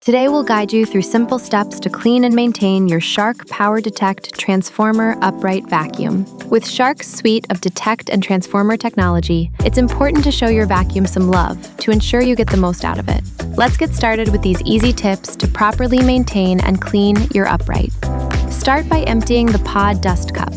Today we'll guide you through simple steps to clean and maintain your Shark POWERDETECT Transformer Upright Vacuum. With Shark's suite of detect and transformer technology, it's important to show your vacuum some love to ensure you get the most out of it. Let's get started with these easy tips to properly maintain and clean your upright. Start by emptying the pod dust cup.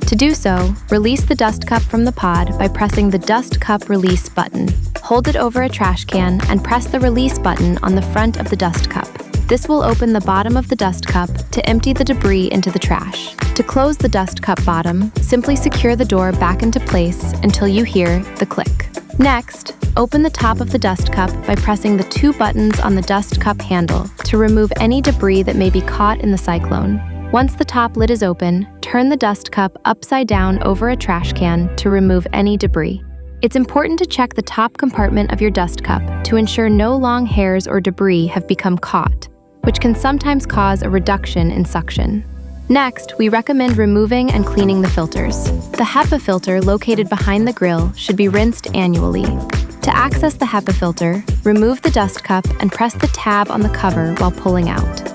To do so, release the dust cup from the pod by pressing the dust cup release button. Hold it over a trash can and press the release button on the front of the dust cup. This will open the bottom of the dust cup to empty the debris into the trash. To close the dust cup bottom, simply secure the door back into place until you hear the click. Next, open the top of the dust cup by pressing the two buttons on the dust cup handle to remove any debris that may be caught in the cyclone. Once the top lid is open, turn the dust cup upside down over a trash can to remove any debris. It's important to check the top compartment of your dust cup to ensure no long hairs or debris have become caught, which can sometimes cause a reduction in suction. Next, we recommend removing and cleaning the filters. The HEPA filter located behind the grill should be rinsed annually. To access the HEPA filter, remove the dust cup and press the tab on the cover while pulling out.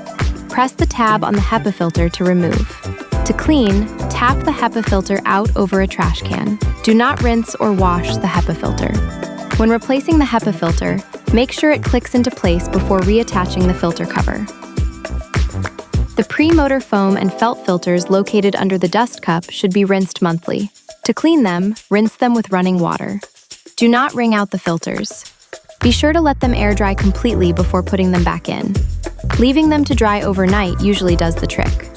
Press the tab on the HEPA filter to remove. To clean, tap the HEPA filter out over a trash can. Do not rinse or wash the HEPA filter. When replacing the HEPA filter, make sure it clicks into place before reattaching the filter cover. The pre-motor foam and felt filters located under the dust cup should be rinsed monthly. To clean them, rinse them with running water. Do not wring out the filters. Be sure to let them air dry completely before putting them back in. Leaving them to dry overnight usually does the trick.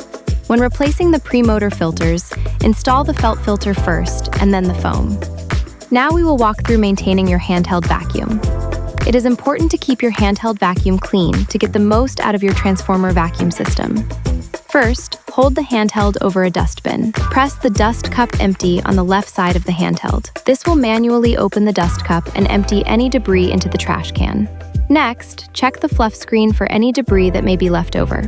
When replacing the pre-motor filters, install the felt filter first and then the foam. Now we will walk through maintaining your handheld vacuum. It is important to keep your handheld vacuum clean to get the most out of your transformer vacuum system. First, hold the handheld over a dustbin. Press the dust cup empty on the left side of the handheld. This will manually open the dust cup and empty any debris into the trash can. Next, check the fluff screen for any debris that may be left over.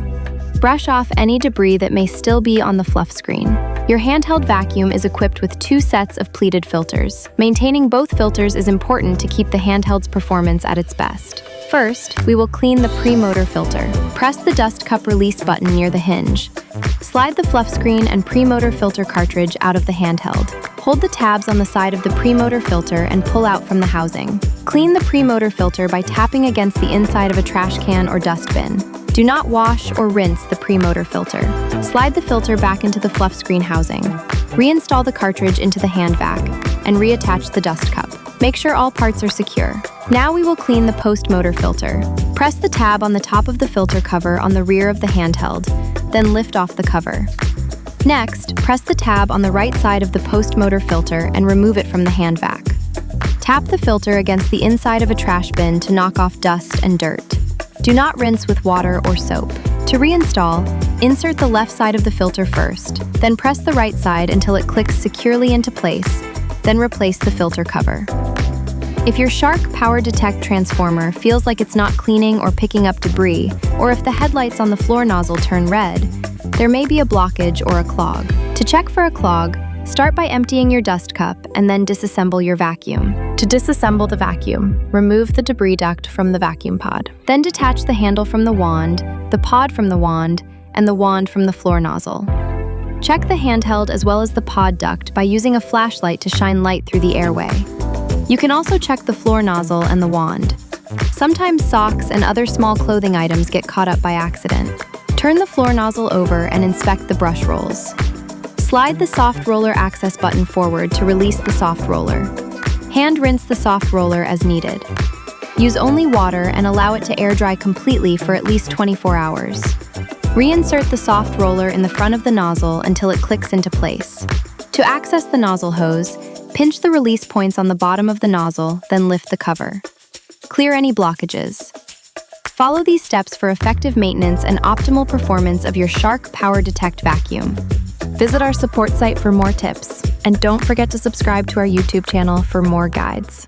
Brush off any debris that may still be on the fluff screen. Your handheld vacuum is equipped with two sets of pleated filters. Maintaining both filters is important to keep the handheld's performance at its best. First, we will clean the pre-motor filter. Press the dust cup release button near the hinge. Slide the fluff screen and pre-motor filter cartridge out of the handheld. Hold the tabs on the side of the pre-motor filter and pull out from the housing. Clean the pre-motor filter by tapping against the inside of a trash can or dustbin. Do not wash or rinse the pre-motor filter. Slide the filter back into the fluff screen housing. Reinstall the cartridge into the hand vac and reattach the dust cup. Make sure all parts are secure. Now we will clean the post-motor filter. Press the tab on the top of the filter cover on the rear of the handheld, then lift off the cover. Next, press the tab on the right side of the post-motor filter and remove it from the hand vac. Tap the filter against the inside of a trash bin to knock off dust and dirt. Do not rinse with water or soap. To reinstall, insert the left side of the filter first, then press the right side until it clicks securely into place, then replace the filter cover. If your Shark POWERDETECT transformer feels like it's not cleaning or picking up debris, or if the headlights on the floor nozzle turn red, there may be a blockage or a clog. To check for a clog, start by emptying your dust cup and then disassemble your vacuum. To disassemble the vacuum, remove the debris duct from the vacuum pod. Then detach the handle from the wand, the pod from the wand, and the wand from the floor nozzle. Check the handheld as well as the pod duct by using a flashlight to shine light through the airway. You can also check the floor nozzle and the wand. Sometimes socks and other small clothing items get caught up by accident. Turn the floor nozzle over and inspect the brush rolls. Slide the soft roller access button forward to release the soft roller. Hand rinse the soft roller as needed. Use only water and allow it to air dry completely for at least 24 hours. Reinsert the soft roller in the front of the nozzle until it clicks into place. To access the nozzle hose, pinch the release points on the bottom of the nozzle, then lift the cover. Clear any blockages. Follow these steps for effective maintenance and optimal performance of your Shark POWERDETECT vacuum. Visit our support site for more tips, and don't forget to subscribe to our YouTube channel for more guides.